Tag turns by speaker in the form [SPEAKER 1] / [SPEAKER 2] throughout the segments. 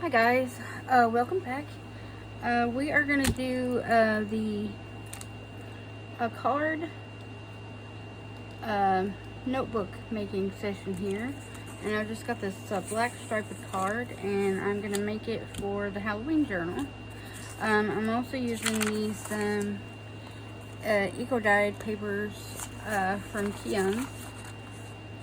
[SPEAKER 1] Hi guys, welcome back. We are going to do a card notebook making session here. And I just got this black striped card and I'm going to make it for the Halloween journal. I'm also using these eco-dyed papers from Kian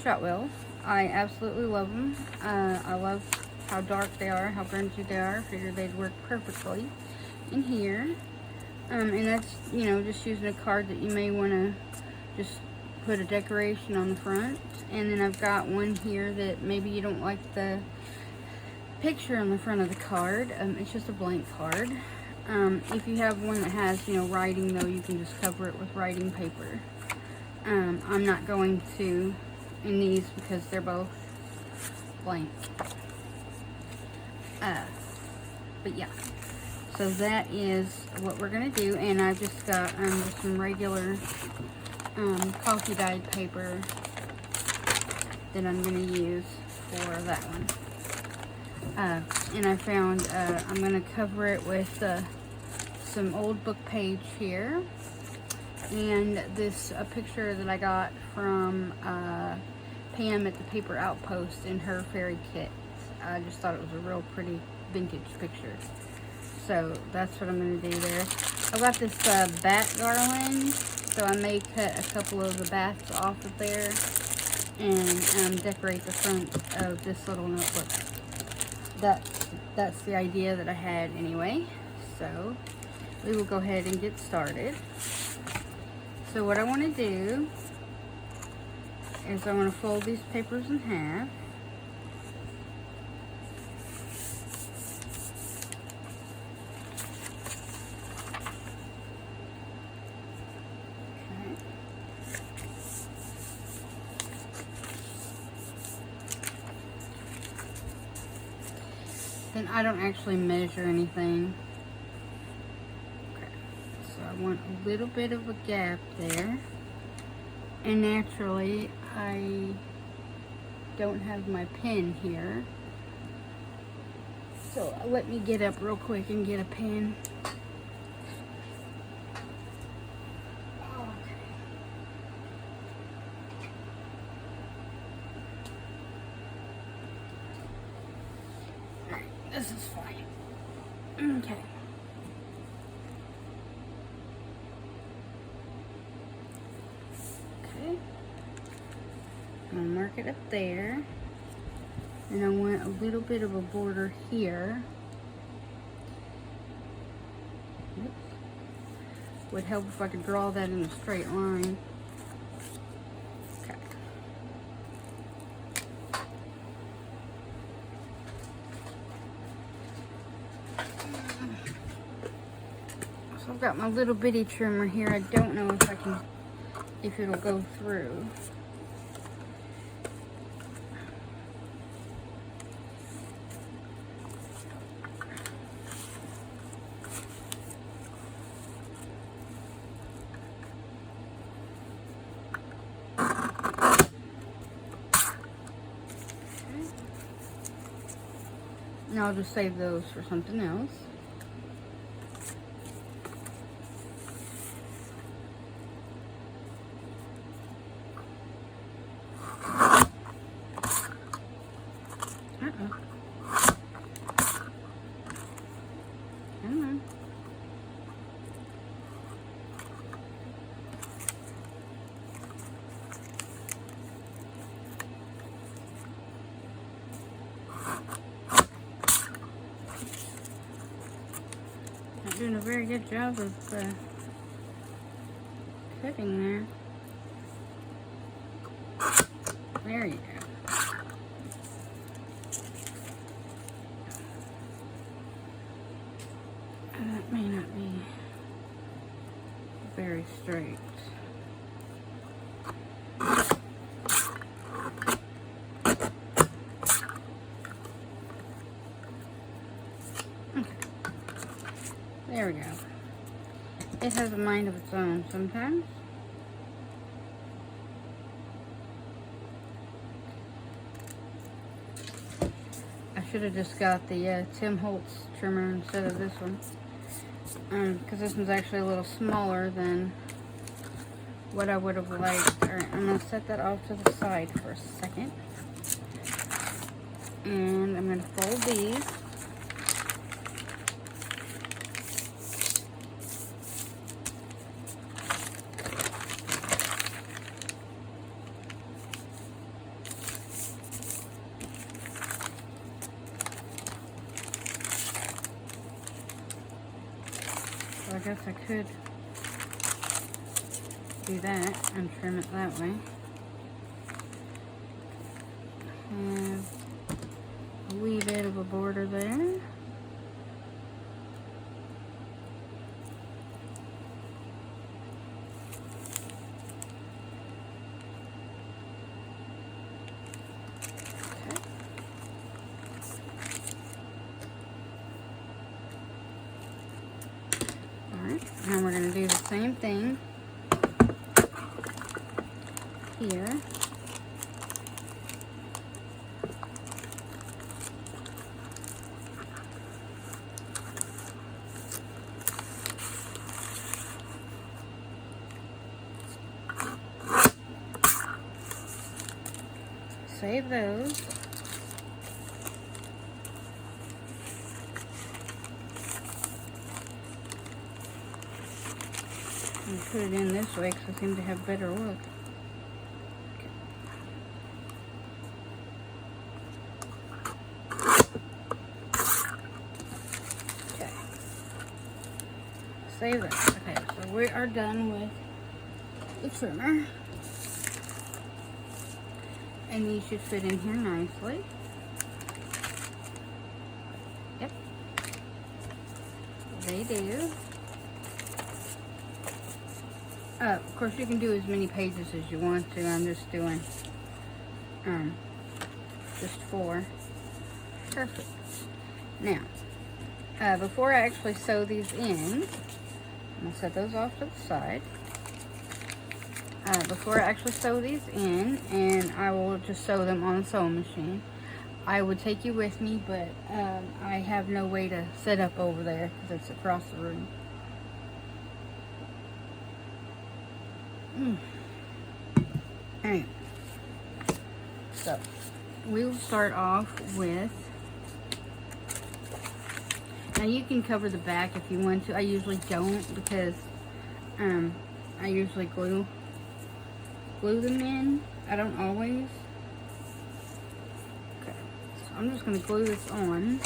[SPEAKER 1] Shotwell. I absolutely love them. I love how dark they are, how grungy they are. I figured they'd work perfectly in here. And that's, just using a card that you may want to just put a decoration on the front. And then I've got one here that maybe you don't like the picture on the front of the card. It's just a blank card. If you have one that has, writing though, you can just cover it with writing paper. I'm not going to in these because they're both blank. But yeah, so that is what we're gonna do, and I've just got just some regular coffee dyed paper that I'm gonna use for that one. And I found I'm gonna cover it with some old book page here, and this a picture that I got from Pam at the Paper Outpost in her fairy kit. I just thought it was a real pretty vintage picture. So that's what I'm going to do there. I got this bat garland, so I may cut a couple of the bats off of there and decorate the front of this little notebook. That's the idea that I had anyway. So we will go ahead and get started. So what I want to do is I want to fold these papers in half. Then I don't actually measure anything. Okay. So I want a little bit of a gap there. And naturally, I don't have my pen here. So let me get up real quick and get a pen. This is fine. Okay. Okay. I'm gonna mark it up there. And I want a little bit of a border here. Oops. Would help if I could draw that in a straight line. I've got my little bitty trimmer here. I don't know if it'll go through. Now I'll just save those for something else. Doing a very good job of cutting there. There you go. That may not be very straight. There we go. It has a mind of its own sometimes. I should have just got the Tim Holtz trimmer instead of this one. Because this one's actually a little smaller than what I would have liked. Alright, I'm going to set that off to the side for a second. And I'm going to fold these. So I guess I could do that and trim it that way. Have a wee bit of a border there. Now we're going to do the same thing here. Save those. And put it in this way because I seem to have better look. Okay. Save that. Okay, so we are done with the trimmer. And these should fit in here nicely. Yep. They do. Of course, you can do as many pages as you want to. I'm just doing just 4. Perfect. Now, before I actually sew these in, I'm going to set those off to the side. Before I actually sew these in, and I will just sew them on the sewing machine, I would take you with me, but I have no way to set up over there because it's across the room. Alright, so we will start off with, now you can cover the back if you want to. I usually don't because I usually glue them in. I don't always. Okay, so I'm just going to glue this on.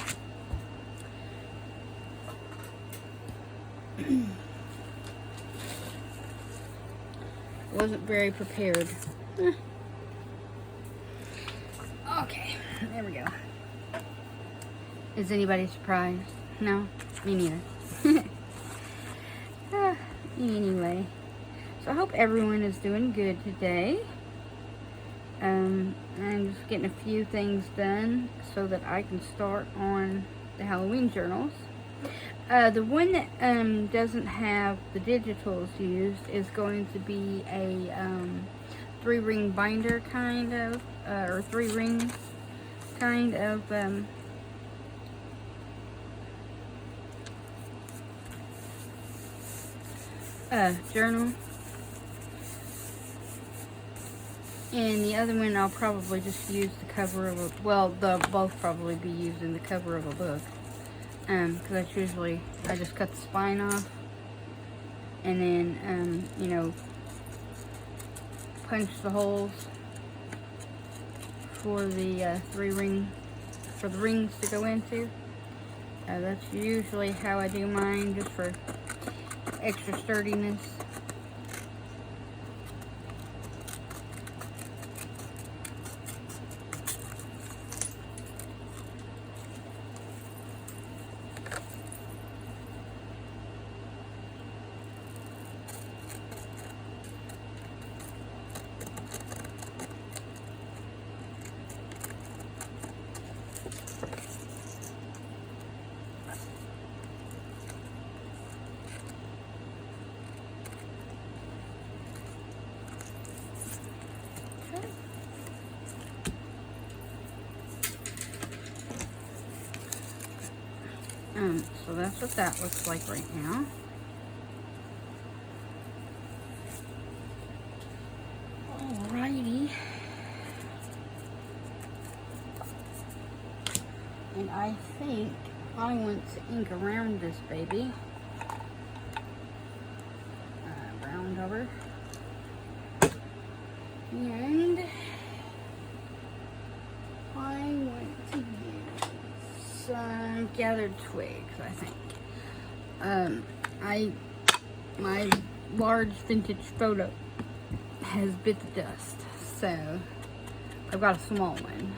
[SPEAKER 1] Wasn't very prepared. Okay, there we go. Is anybody surprised? No? Me neither. Anyway, so I hope everyone is doing good today. I'm just getting a few things done so that I can start on the Halloween journals. The one that doesn't have the digitals used is going to be a 3-ring binder kind of, or 3-ring kind of journal. And the other one I'll probably just use the cover of a, well, they'll both probably be used in the cover of a book. Because that's usually, I just cut the spine off and then, you know, punch the holes for the 3-ring, for the rings to go into. That's usually how I do mine, just for extra sturdiness. So that's what that looks like right now. Alrighty. And I think I want to ink around this baby. Round over. And I want to use some gathered twigs, I think. My large vintage photo has bit the dust, so I've got a small one.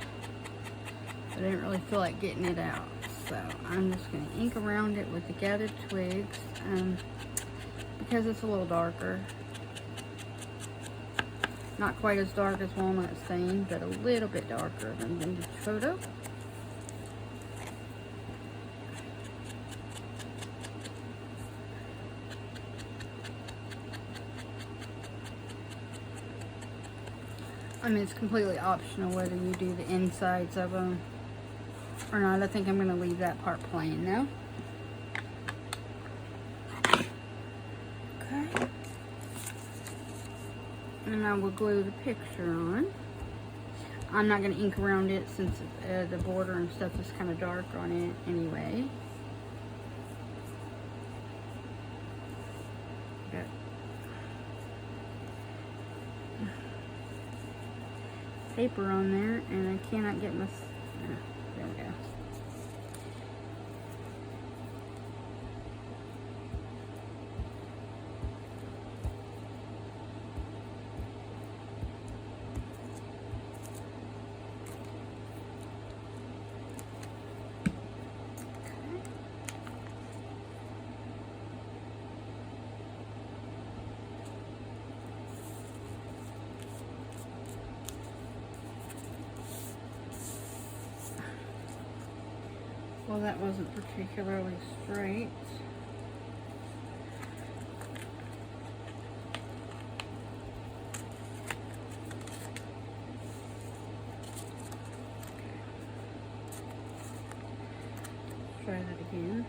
[SPEAKER 1] I didn't really feel like getting it out, so I'm just going to ink around it with the gathered twigs because it's a little darker. Not quite as dark as Walnut Stain, but a little bit darker than Vintage Photo. I mean, it's completely optional whether you do the insides of them or not. I think I'm going to leave that part plain though. Okay. And I will glue the picture on. I'm not going to ink around it since the border and stuff is kind of dark on it anyway. Got paper on there and I cannot get my... there we go. Well, that wasn't particularly straight. Try that again.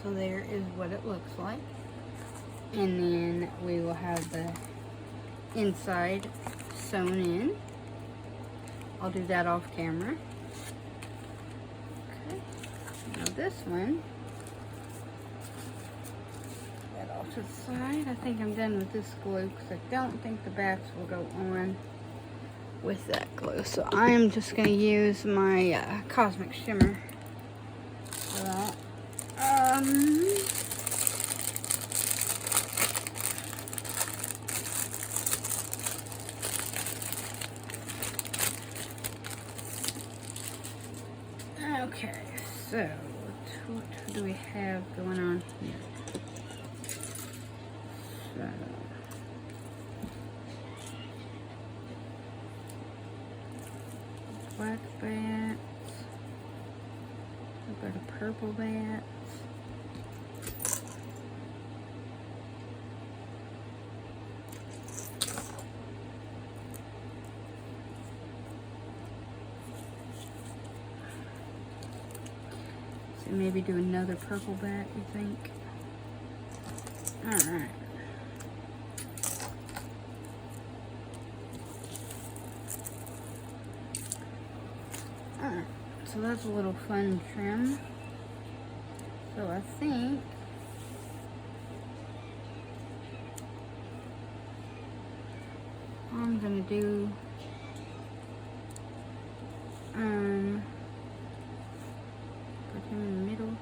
[SPEAKER 1] So there is what it looks like. And then we will have the inside sewn in. I'll do that off camera. Okay. Now this one, that off to the side. I think I'm done with this glue because I don't think the backs will go on with that glue. So I'm just going to use my Cosmic Shimmer for that. Okay, so what do we have going on here? So, black bats. We've got a purple bat. So maybe do another purple bat, you think? Alright. Alright, so that's a little fun trim. So I think I'm gonna do put him in the middle.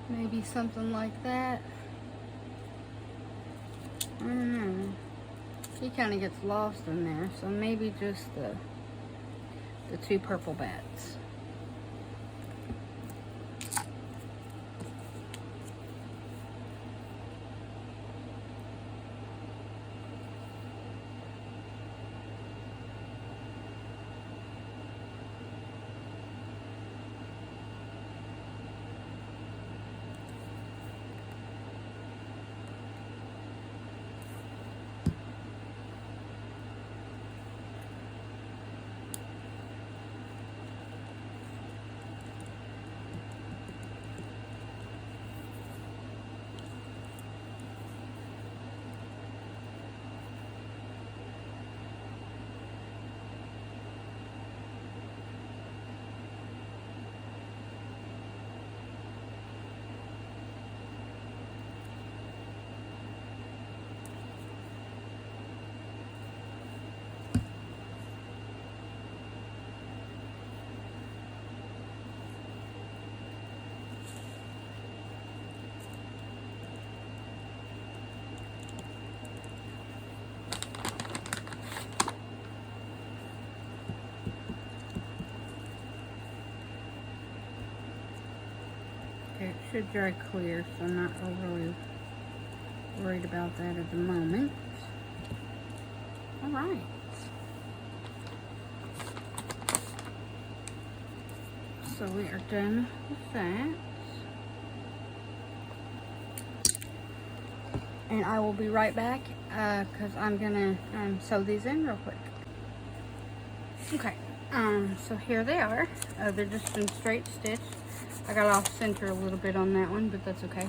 [SPEAKER 1] Maybe something like that. I don't know. He kind of gets lost in there, so maybe just the two purple bats. should dry clear, so I'm not overly worried about that at the moment. All right. So we are done with that. And I will be right back because I'm gonna sew these in real quick. Okay, so here they are. They're just been straight stitched. I got off center a little bit on that one, but that's okay.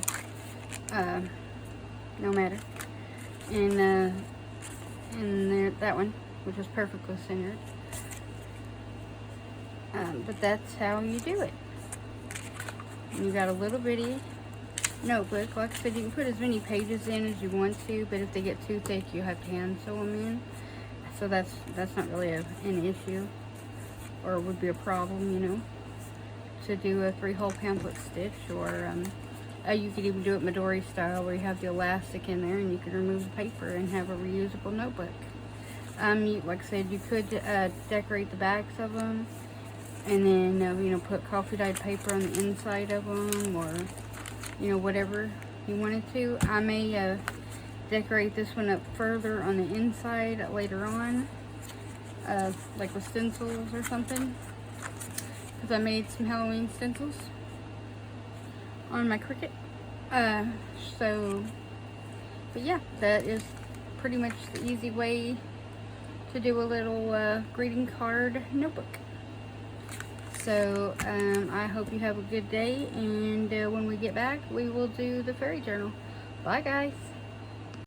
[SPEAKER 1] No matter. And there, that one, which is perfectly centered. But that's how you do it. And you got a little bitty notebook. Like I said, you can put as many pages in as you want to, but if they get too thick, you have to hand sew them in. So that's not really an issue, or would be a problem, you know, to do a 3-hole pamphlet stitch, or you could even do it Midori style, where you have the elastic in there and you can remove the paper and have a reusable notebook. Like I said, you could decorate the backs of them, and then you know, put coffee dyed paper on the inside of them, or you know, whatever you wanted to. I may decorate this one up further on the inside later on, like with stencils or something, because I made some Halloween stencils on my Cricut. But yeah, that is pretty much the easy way to do a little greeting card notebook. So I hope you have a good day, and when we get back, we will do the fairy journal. Bye guys.